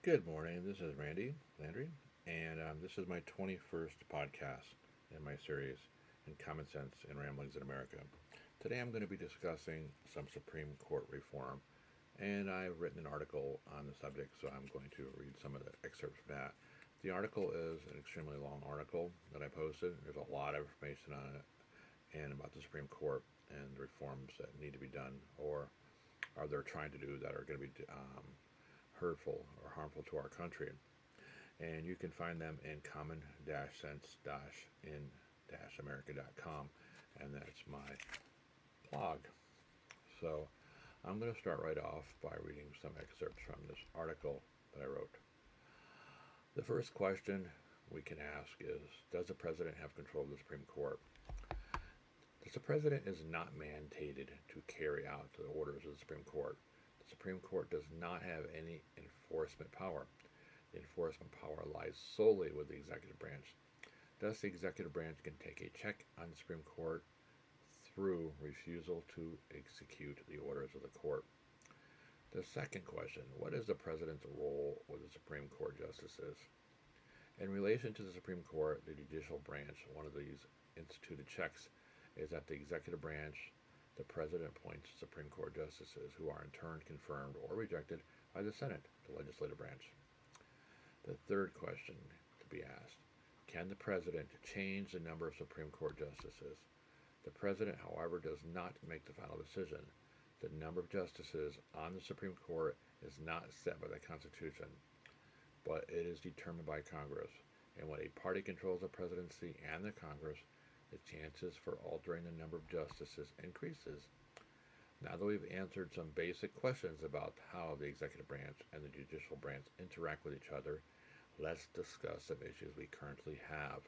Good morning. This is Randy Landry, and this is my 21st podcast in my series in Common Sense and Ramblings in America. Today I'm going to be discussing some Supreme Court reform, and I've written an article on the subject, so I'm going to read some of the excerpts from that. The article is an extremely long article that I posted. There's a lot of information on it and about the Supreme Court and the reforms that need to be done or are they're trying to do that are going to be hurtful or harmful to our country. And you can find them in common-sense-in-america.com, and that's my blog. So I'm going to start right off by reading some excerpts from this article that I wrote. The first question we can ask is, does the president have control of the Supreme Court? The president is not mandated to carry out the orders of the Supreme Court. The Supreme Court does not have any enforcement power. The enforcement power lies solely with the executive branch. Thus, the executive branch can take a check on the Supreme Court through refusal to execute the orders of the court. The second question, what is the president's role with the Supreme Court justices? In relation to the Supreme Court, the judicial branch, one of these instituted checks is that the executive branch, the president appoints Supreme Court justices who are in turn confirmed or rejected by the Senate, the legislative branch. The third question to be asked, can the president change the number of Supreme Court justices? The president, however, does not make the final decision. The number of justices on the Supreme Court is not set by the Constitution, but it is determined by Congress. And when a party controls the presidency and the Congress, the chances for altering the number of justices increases. Now that we've answered some basic questions about how the executive branch and the judicial branch interact with each other, let's discuss some issues we currently have.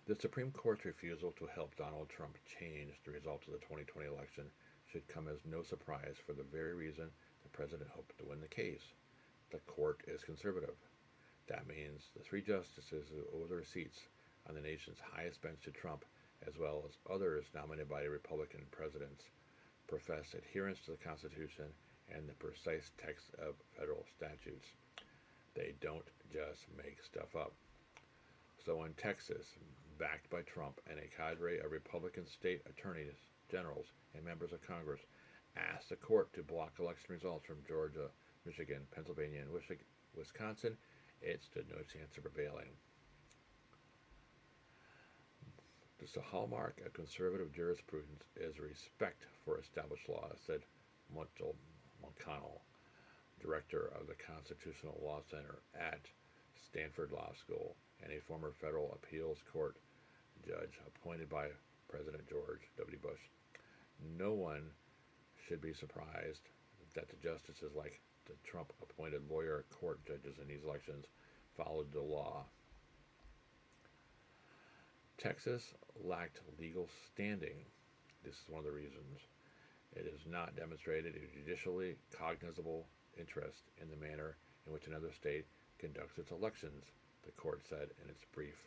The Supreme Court's refusal to help Donald Trump change the result of the 2020 election should come as no surprise for the very reason the president hoped to win the case. The court is conservative. That means the three justices who owe their seats on the nation's highest bench to Trump, as well as others nominated by Republican presidents, profess adherence to the Constitution and the precise text of federal statutes. They don't just make stuff up. So in Texas, backed by Trump and a cadre of Republican state attorneys, generals, and members of Congress, asked the court to block election results from Georgia, Michigan, Pennsylvania, and Wisconsin, it stood no chance of prevailing. The hallmark of conservative jurisprudence is respect for established law, said McConnell, director of the Constitutional Law Center at Stanford Law School and a former federal appeals court judge appointed by President George W. Bush. No one should be surprised that the justices, like the Trump-appointed lawyer court judges in these elections, followed the law. Texas lacked legal standing. This is one of the reasons. It has not demonstrated a judicially cognizable interest in the manner in which another state conducts its elections, the court said in its brief.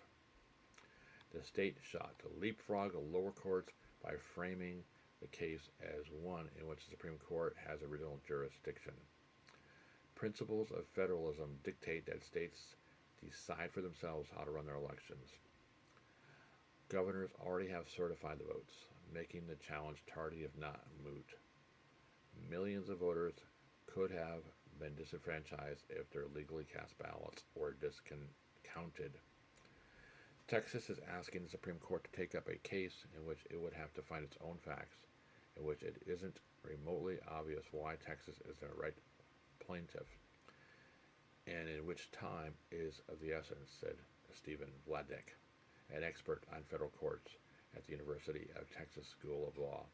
The state sought to leapfrog the lower courts by framing the case as one in which the Supreme Court has original jurisdiction. Principles of federalism dictate that states decide for themselves how to run their elections. Governors already have certified the votes, making the challenge tardy if not moot. Millions of voters could have been disenfranchised if their legally cast ballots were discounted. Texas is asking the Supreme Court to take up a case in which it would have to find its own facts, in which it isn't remotely obvious why Texas is the right plaintiff, and in which time is of the essence, said Stephen Vladek, an expert on federal courts at the University of Texas School of Law.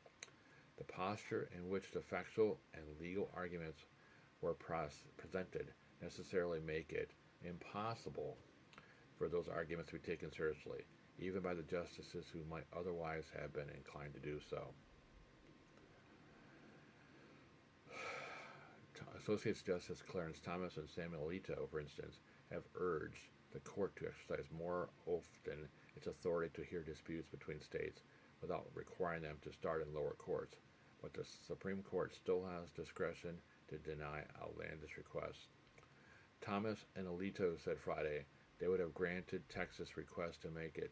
The posture in which the factual and legal arguments were presented necessarily make it impossible for those arguments to be taken seriously, even by the justices who might otherwise have been inclined to do so. Associate Justice Clarence Thomas and Samuel Alito, for instance, have urged the court to exercise more often its authority to hear disputes between states without requiring them to start in lower courts, but the Supreme Court still has discretion to deny outlandish requests. Thomas and Alito said Friday they would have granted Texas' request to make it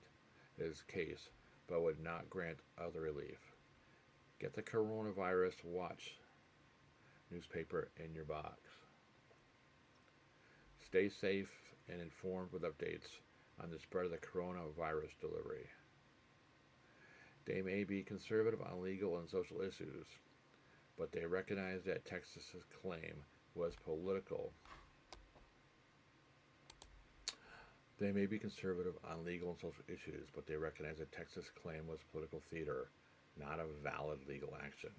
his case, but would not grant other relief. Get the Coronavirus Watch newspaper in your box. Stay safe and informed with updates on the spread of the coronavirus delivery. They may be conservative on legal and social issues, but they recognize that Texas's claim was political. They may be conservative on legal and social issues, but they recognize that Texas' claim was political theater, not a valid legal action.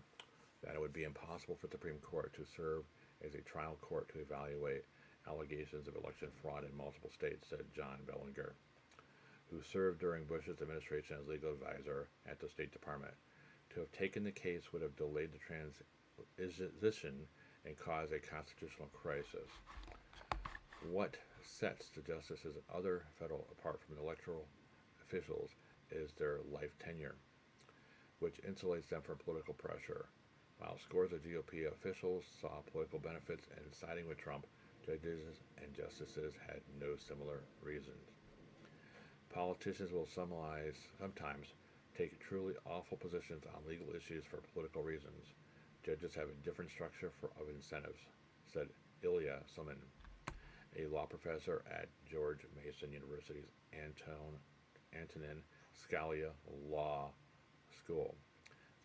That it would be impossible for the Supreme Court to serve as a trial court to evaluate allegations of election fraud in multiple states, said John Bellinger, who served during Bush's administration as legal advisor at the State Department. To have taken the case would have delayed the transition and caused a constitutional crisis. What sets the justices and other federal apart from electoral officials is their life tenure, which insulates them from political pressure. While scores of GOP officials saw political benefits in siding with Trump, judges and justices had no similar reasons. Politicians will sometimes take truly awful positions on legal issues for political reasons. Judges have a different structure of incentives, said Ilya Suman, a law professor at George Mason University's Antonin Scalia Law School.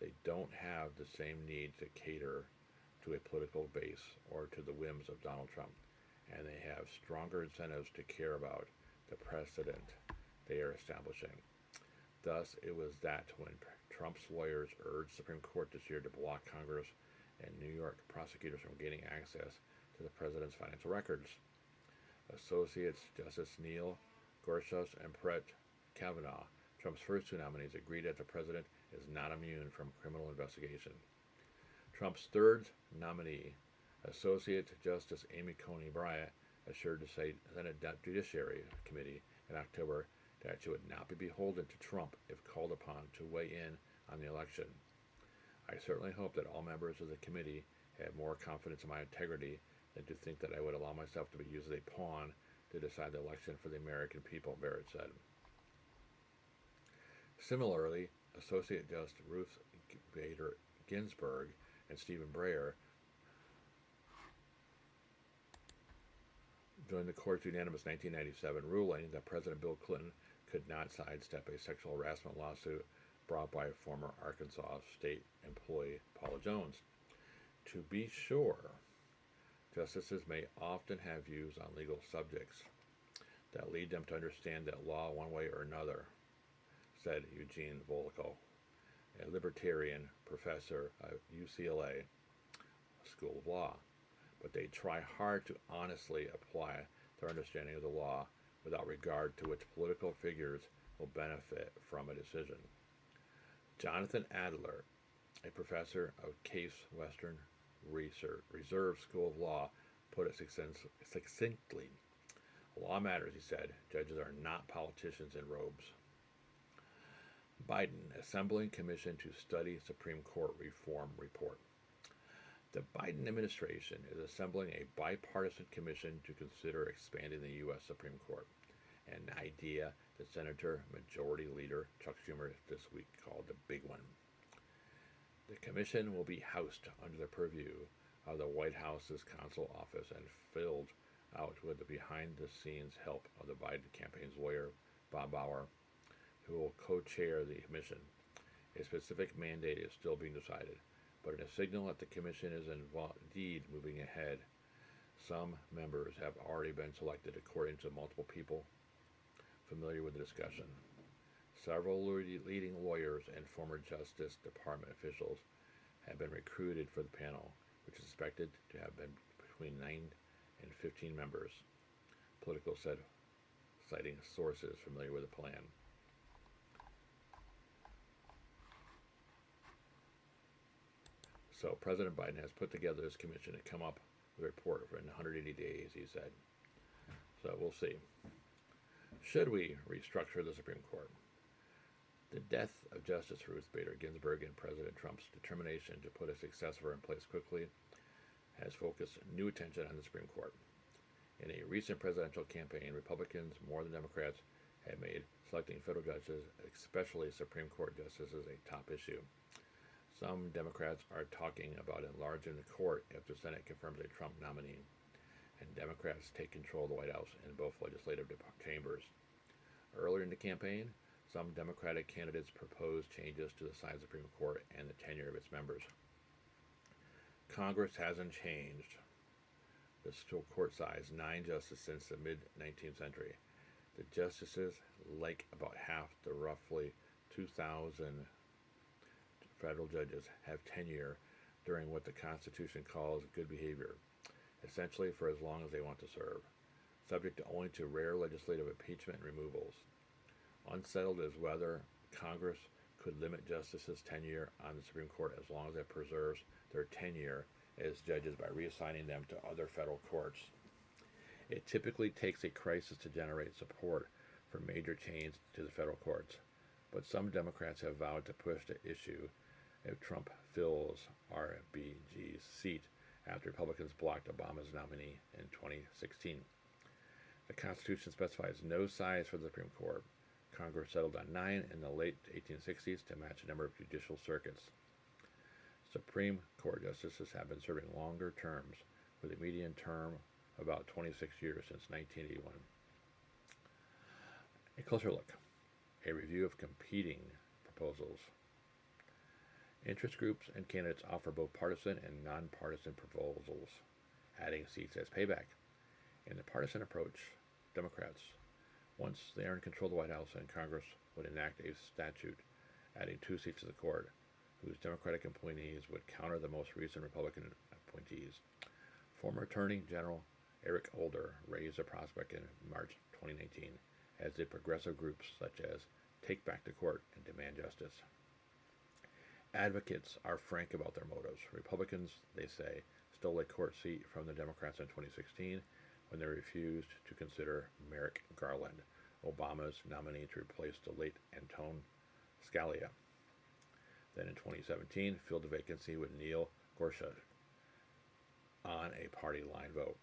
They don't have the same need to cater to a political base or to the whims of Donald Trump, and they have stronger incentives to care about the precedent they are establishing. Thus, it was that when Trump's lawyers urged the Supreme Court this year to block Congress and New York prosecutors from gaining access to the president's financial records. Associates Justice Neil Gorsuch and Brett Kavanaugh, Trump's first two nominees, agreed that the president is not immune from criminal investigation. Trump's third nominee, Associate Justice Amy Coney Barrett, assured the Senate Judiciary Committee in October that she would not be beholden to Trump if called upon to weigh in on the election. I certainly hope that all members of the committee have more confidence in my integrity than to think that I would allow myself to be used as a pawn to decide the election for the American people, Barrett said. Similarly, Associate Justice Ruth Bader Ginsburg and Stephen Breyer joined the court's unanimous 1997 ruling that President Bill Clinton could not sidestep a sexual harassment lawsuit brought by former Arkansas state employee Paula Jones. To be sure, justices may often have views on legal subjects that lead them to understand that law one way or another, said Eugene Volko, a libertarian professor at UCLA School of Law. But they try hard to honestly apply their understanding of the law without regard to which political figures will benefit from a decision. Jonathan Adler, a professor of Case Western Reserve School of Law, put it succinctly. Law matters, he said. Judges are not politicians in robes. Biden, assembling commission to study Supreme Court reform report. The Biden administration is assembling a bipartisan commission to consider expanding the U.S. Supreme Court, an idea that Senator Majority Leader Chuck Schumer this week called the big one. The commission will be housed under the purview of the White House's counsel office and filled out with the behind-the-scenes help of the Biden campaign's lawyer, Bob Bauer, who will co-chair the commission. A specific mandate is still being decided, but in a signal that the commission is indeed moving ahead, some members have already been selected according to multiple people familiar with the discussion. Several leading lawyers and former Justice Department officials have been recruited for the panel, which is expected to have been between 9 and 15 members, Politico said, citing sources familiar with the plan. So President Biden has put together this commission to come up with a report in 180 days, he said. So we'll see. Should we restructure the Supreme Court? The death of Justice Ruth Bader Ginsburg and President Trump's determination to put a successor in place quickly has focused new attention on the Supreme Court. In a recent presidential campaign, Republicans, more than Democrats, have made selecting federal judges, especially Supreme Court justices, a top issue. Some Democrats are talking about enlarging the court if the Senate confirms a Trump nominee, and Democrats take control of the White House in both legislative chambers. Earlier in the campaign, some Democratic candidates proposed changes to the size of the Supreme Court and the tenure of its members. Congress hasn't changed the court size 9 justices since the mid-19th century. The justices, like about half the roughly 2,000 federal judges, have tenure during what the Constitution calls good behavior, essentially for as long as they want to serve, subject only to rare legislative impeachment and removals. Unsettled is whether Congress could limit justices' tenure on the Supreme Court as long as it preserves their tenure as judges by reassigning them to other federal courts. It typically takes a crisis to generate support for major change to the federal courts, but some Democrats have vowed to push the issue if Trump fills RBG's seat after Republicans blocked Obama's nominee in 2016. The Constitution specifies no size for the Supreme Court. Congress settled on 9 in the late 1860s to match the number of judicial circuits. Supreme Court justices have been serving longer terms, with a median term of about 26 years since 1981. A closer look. A review of competing proposals. Interest groups and candidates offer both partisan and nonpartisan proposals, adding seats as payback. In the partisan approach, Democrats, once they are in control of the White House and Congress, would enact a statute adding 2 seats to the court, whose Democratic appointees would counter the most recent Republican appointees. Former Attorney General Eric Holder raised the prospect in March 2019, as did progressive groups such as Take Back the Court and Demand Justice. Advocates are frank about their motives. Republicans, they say, stole a court seat from the Democrats in 2016 when they refused to consider Merrick Garland, Obama's nominee, to replace the late Antonin Scalia. Then in 2017, filled the vacancy with Neil Gorsuch on a party line vote.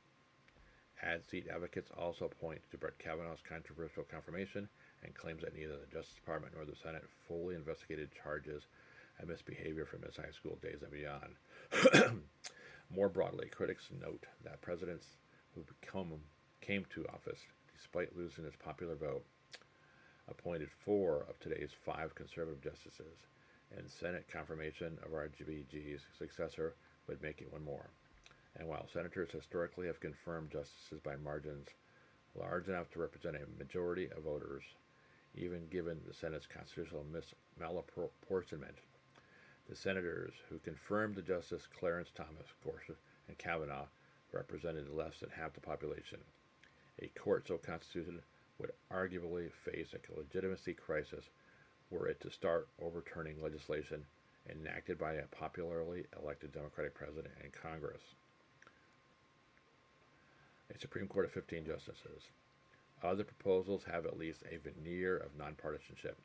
Add seat advocates also point to Brett Kavanaugh's controversial confirmation and claims that neither the Justice Department nor the Senate fully investigated charges of misbehavior from his high school days and beyond. More broadly, critics note that presidents who came to office despite losing his popular vote appointed 4 of today's 5 conservative justices, and Senate confirmation of RBG's successor would make it 1 more. And while senators historically have confirmed justices by margins large enough to represent a majority of voters, even given the Senate's constitutional malapportionment, the senators who confirmed the Justice Clarence Thomas, Gorsuch, and Kavanaugh represented less than half the population. A court so constituted would arguably face a legitimacy crisis were it to start overturning legislation enacted by a popularly elected Democratic president and Congress. A Supreme Court of 15 justices. Other proposals have at least a veneer of nonpartisanship.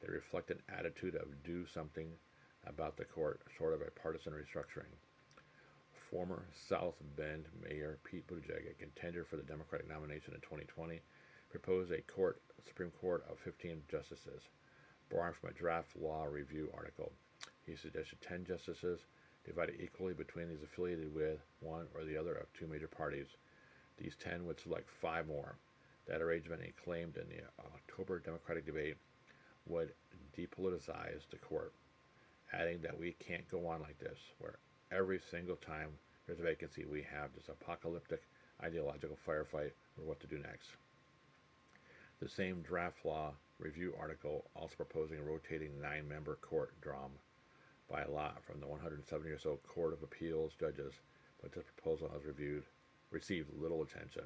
They reflect an attitude of do something about the court, sort of a partisan restructuring. Former South Bend Mayor Pete Buttigieg, a contender for the Democratic nomination in 2020, proposed a Supreme Court of 15 justices, borrowing from a draft law review article. He suggested 10 justices divided equally between these affiliated with one or the other of 2 major parties. These 10 would select 5 more. That arrangement, he claimed in the October Democratic debate, would depoliticize the court, adding that we can't go on like this, where every single time there's a vacancy we have this apocalyptic ideological firefight over what to do next. The same draft law review article also proposing a rotating 9-member court drawn by law from the 170 or so Court of Appeals judges, but this proposal has received little attention.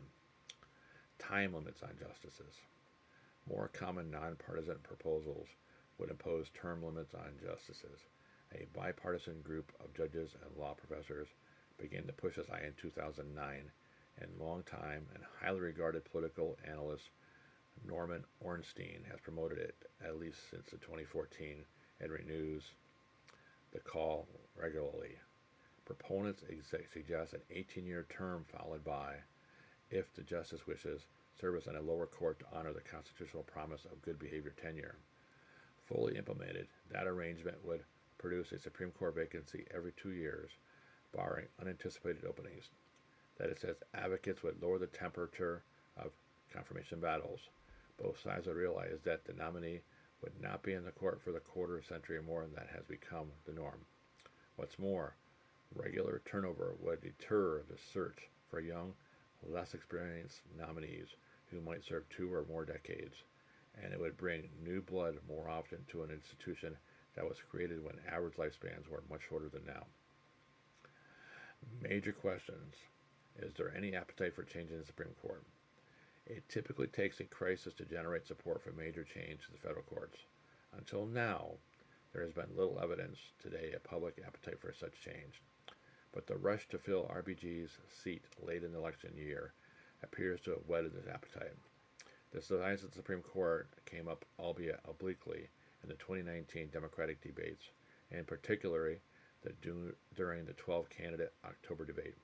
Time limits on justices. More common nonpartisan proposals would impose term limits on justices. A bipartisan group of judges and law professors began to push this in 2009, and longtime and highly regarded political analyst Norman Ornstein has promoted it at least since 2014 and renews the call regularly. Proponents suggest an 18-year term followed by if the justice wishes service on a lower court to honor the constitutional promise of good behavior tenure. Fully implemented, that arrangement would produce a Supreme Court vacancy every 2 years, barring unanticipated openings. That is, says advocates would lower the temperature of confirmation battles. Both sides would realize that the nominee would not be in the court for the quarter century or more, and that has become the norm. What's more, regular turnover would deter the search for young, less experienced nominees who might serve 2 or more decades, and it would bring new blood more often to an institution that was created when average lifespans were much shorter than now. Major questions. Is there any appetite for changing the Supreme Court? It typically takes a crisis to generate support for major change to the federal courts. Until now, there has been little evidence today of public appetite for such change. But the rush to fill RBG's seat late in the election year appears to have whetted this appetite. The size of the Supreme Court came up, albeit obliquely, in the 2019 Democratic debates, and particularly during the 12-candidate October debate,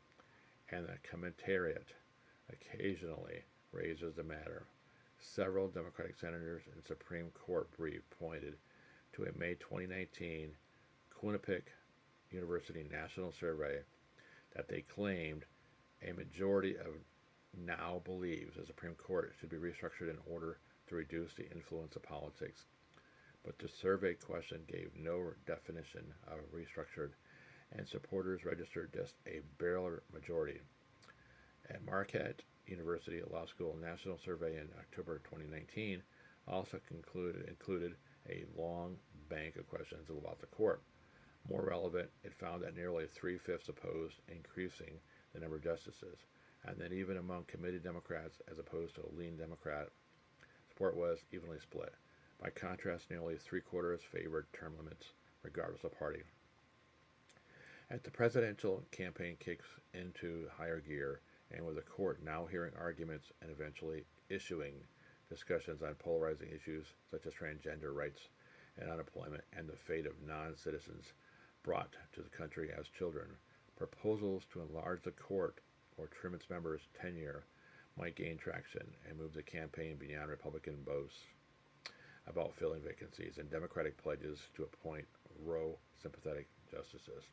and the commentariat occasionally raises the matter. Several Democratic senators in Supreme Court brief pointed to a May 2019 Quinnipiac University National Survey that they claimed a majority of now believes the Supreme Court should be restructured in order to reduce the influence of politics. But the survey question gave no definition of restructured, and supporters registered just a bare majority. At Marquette University Law School National Survey in October 2019 also included a long bank of questions about the court. More relevant, it found that nearly 3/5 opposed increasing the number of justices, and that even among committed Democrats as opposed to a lean Democrat, support was evenly split. By contrast, nearly 3/4 favored term limits, regardless of party. As the presidential campaign kicks into higher gear, and with the court now hearing arguments and eventually issuing discussions on polarizing issues such as transgender rights and unemployment and the fate of non-citizens brought to the country as children, proposals to enlarge the court or trim its members' tenure might gain traction and move the campaign beyond Republican boasts about filling vacancies and Democratic pledges to appoint Roe sympathetic justices.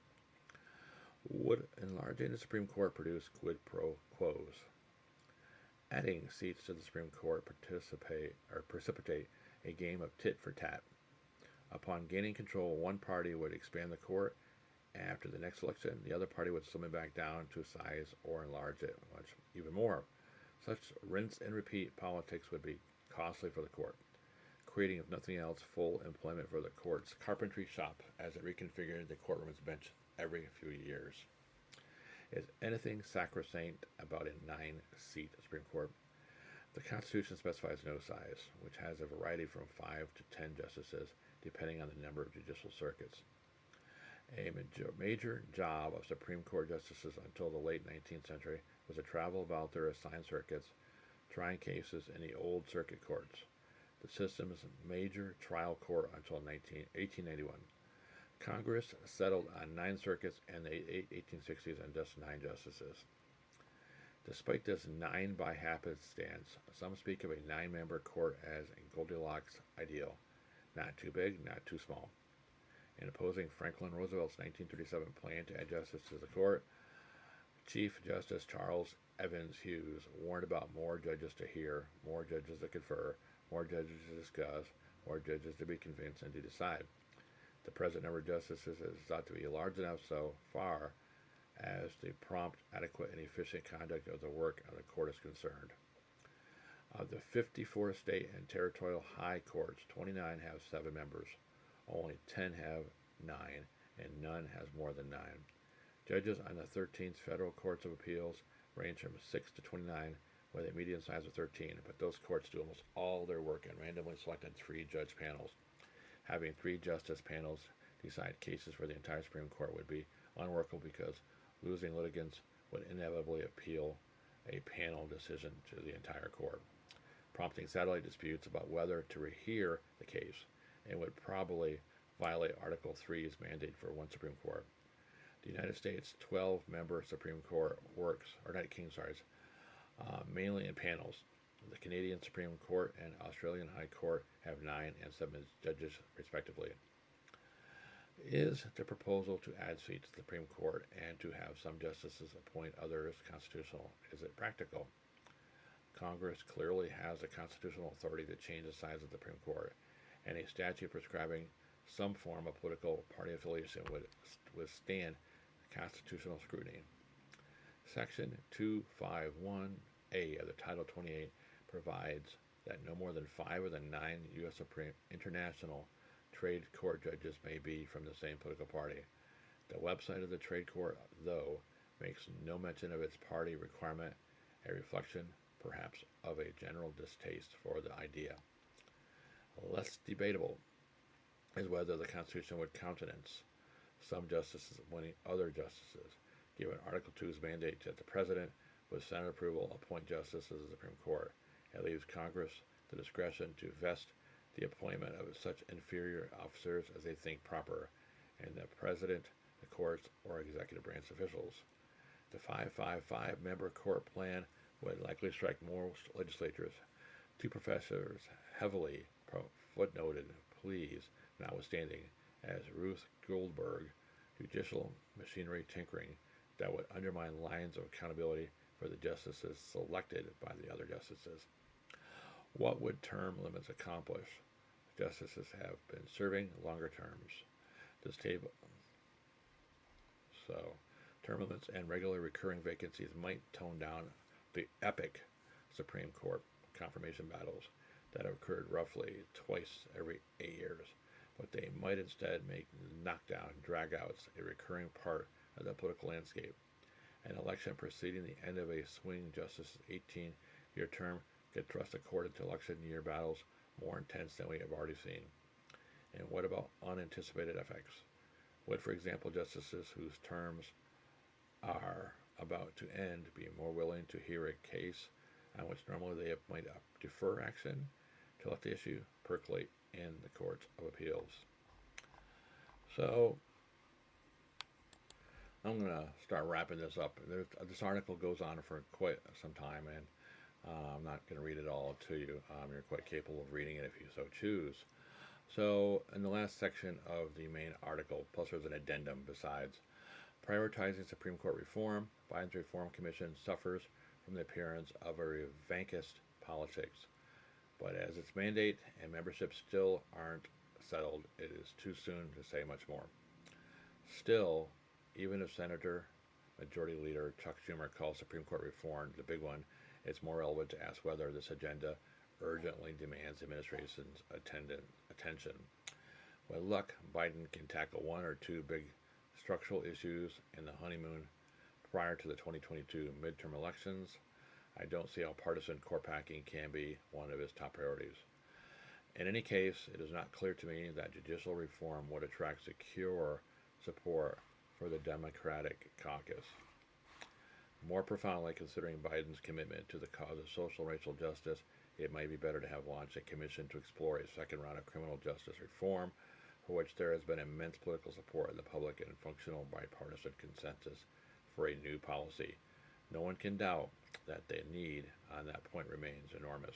Would enlarging the Supreme Court produce quid pro quos? Adding seats to the Supreme Court precipitate a game of tit for tat. Upon gaining control, one party would expand the court. After the next election, the other party would slim it back down to size or enlarge it much even more. Such rinse and repeat politics would be costly for the court, creating, if nothing else, full employment for the court's carpentry shop as it reconfigured the courtroom's bench every few years. Is anything sacrosanct about a 9-seat Supreme Court? The Constitution specifies no size, which has a variety from 5 to 10 justices, depending on the number of judicial circuits. A major job of Supreme Court justices until the late 19th century was to travel about their assigned circuits, trying cases in the old circuit courts, the system's major trial court until 1891. Congress settled on 9 circuits in the 1860s and just 9 justices. Despite this 9 by happenstance, some speak of a 9-member court as a Goldilocks ideal, not too big, not too small. In opposing Franklin Roosevelt's 1937 plan to add justice to the court, Chief Justice Charles Evans Hughes warned about more judges to hear, more judges to confer, more judges to discuss, more judges to be convinced and to decide. The present number of justices is thought to be large enough so far as the prompt, adequate, and efficient conduct of the work of the court is concerned. Of the 54 state and territorial high courts, 29 have 7 members. Only 10 have 9, and none has more than 9. Judges on the 13th federal courts of appeals range from 6 to 29, with a median size of 13, but those courts do almost all their work in randomly selected 3-judge panels. Having 3 justice panels decide cases for the entire Supreme Court would be unworkable because losing litigants would inevitably appeal a panel decision to the entire court, prompting satellite disputes about whether to rehear the case, and would probably violate Article 3's mandate for one Supreme Court. The United States 12-member Supreme Court works, or United Kingdom, mainly in panels. The Canadian Supreme Court and Australian High Court have 9 and 7 judges, respectively. Is the proposal to add seats to the Supreme Court and to have some justices appoint others constitutional? Is it practical? Congress clearly has the constitutional authority to change the size of the Supreme Court, and a statute prescribing some form of political party affiliation would withstand constitutional scrutiny. Section 251A of the Title 28 provides that no more than 5 of the 9 U.S. Supreme International Trade Court judges may be from the same political party. The website of the Trade Court, though, makes no mention of its party requirement, a reflection, perhaps, of a general distaste for the idea. Less debatable is whether the Constitution would countenance some justices appointing other justices, given Article 2's mandate that the President, with Senate approval, appoint justices of the Supreme Court. It leaves Congress the discretion to vest the appointment of such inferior officers as they think proper, and the President, the courts, or executive branch officials. The 555-member court plan would likely strike most legislatures. 2 professors heavily footnoted pleas notwithstanding, as Ruth Goldberg, judicial machinery tinkering that would undermine lines of accountability for the justices selected by the other justices. What would term limits accomplish? Justices have been serving longer terms. This table, term limits and regular recurring vacancies might tone down the epic Supreme Court confirmation battles that have occurred roughly twice every 8 years, but they might instead make knockdown dragouts a recurring part of the political landscape. An election preceding the end of a swing justice's 18-year term could thrust a court into election year battles more intense than we have already seen. And what about unanticipated effects? Would, for example, justices whose terms are about to end be more willing to hear a case on which normally they might defer action to let the issue percolate in the courts of appeals? So I'm going to start wrapping this up. This article goes on for quite some time, and I'm not going to read it all to you. You're quite capable of reading it if you so choose. So in the last section of the main article, plus there's an addendum besides, prioritizing Supreme Court reform, Biden's Reform Commission suffers from the appearance of a revanched politics. But as its mandate and membership still aren't settled, it is too soon to say much more. Still, even if Senator Majority Leader Chuck Schumer calls Supreme Court reform the big one, it's more relevant to ask whether this agenda urgently demands the administration's attention. With luck, Biden can tackle 1 or 2 big structural issues in the honeymoon prior to the 2022 midterm elections. I don't see how partisan court packing can be one of his top priorities. In any case, it is not clear to me that judicial reform would attract secure support for the Democratic caucus. More profoundly, considering Biden's commitment to the cause of social and racial justice, it might be better to have launched a commission to explore a second round of criminal justice reform, for which there has been immense political support in the public and functional bipartisan consensus for a new policy. No one can doubt that the need on that point remains enormous,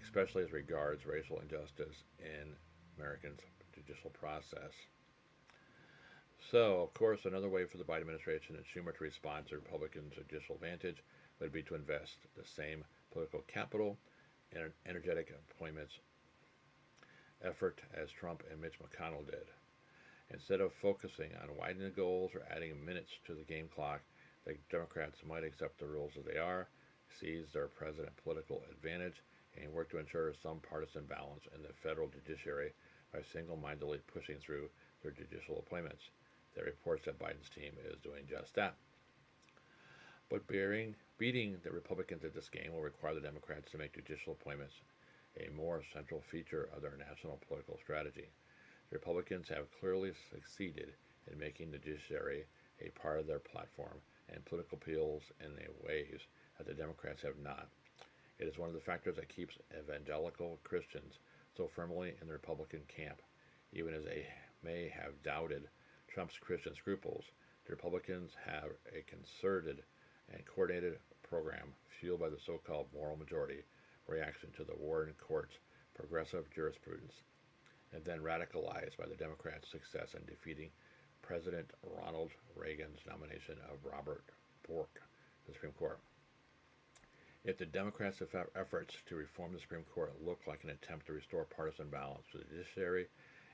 especially as regards racial injustice in Americans' judicial process. So, of course, another way for the Biden administration and Schumer to respond to Republicans' judicial advantage would be to invest the same political capital in an energetic appointments effort as Trump and Mitch McConnell did. Instead of focusing on widening the goals or adding minutes to the game clock, the Democrats might accept the rules as they are, seize their present political advantage, and work to ensure some partisan balance in the federal judiciary by single-mindedly pushing through their judicial appointments. There are reports that Biden's team is doing just that. But beating the Republicans at this game will require the Democrats to make judicial appointments a more central feature of their national political strategy. The Republicans have clearly succeeded in making the judiciary a part of their platform and political appeals in ways that the Democrats have not. It is one of the factors that keeps evangelical Christians so firmly in the Republican camp. Even as they may have doubted Trump's Christian scruples, the Republicans have a concerted and coordinated program fueled by the so-called moral majority reaction to the Warren Court's progressive jurisprudence, and then radicalized by the Democrats' success in defeating President Ronald Reagan's nomination of Robert Bork to the Supreme Court. If the Democrats' efforts to reform the Supreme Court look like an attempt to restore partisan balance to the judiciary,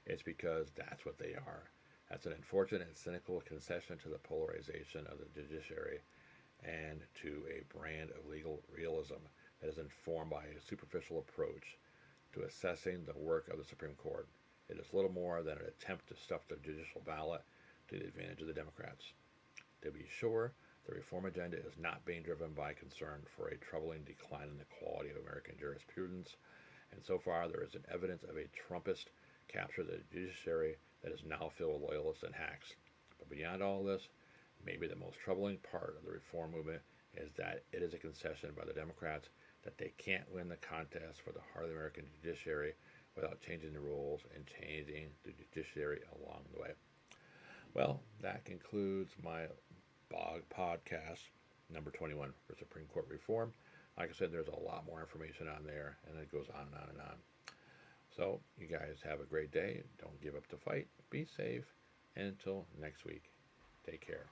it's because that's what they are. That's an unfortunate and cynical concession to the polarization of the judiciary and to a brand of legal realism that is informed by a superficial approach to assessing the work of the Supreme Court. It is little more than an attempt to stuff the judicial ballot to the advantage of the Democrats. To be sure, the reform agenda is not being driven by concern for a troubling decline in the quality of American jurisprudence, and so far there is an evidence of a Trumpist capture of the judiciary that is now filled with loyalists and hacks. But beyond all this, maybe the most troubling part of the reform movement is that it is a concession by the Democrats that they can't win the contest for the heart of the American judiciary without changing the rules and changing the judiciary along the way. Well, that concludes my podcast number 21 for Supreme Court reform. Like I said, there's a lot more information on there, and it goes on and on and on. So, you guys have a great day. Don't give up the fight. Be safe. And until next week, take care.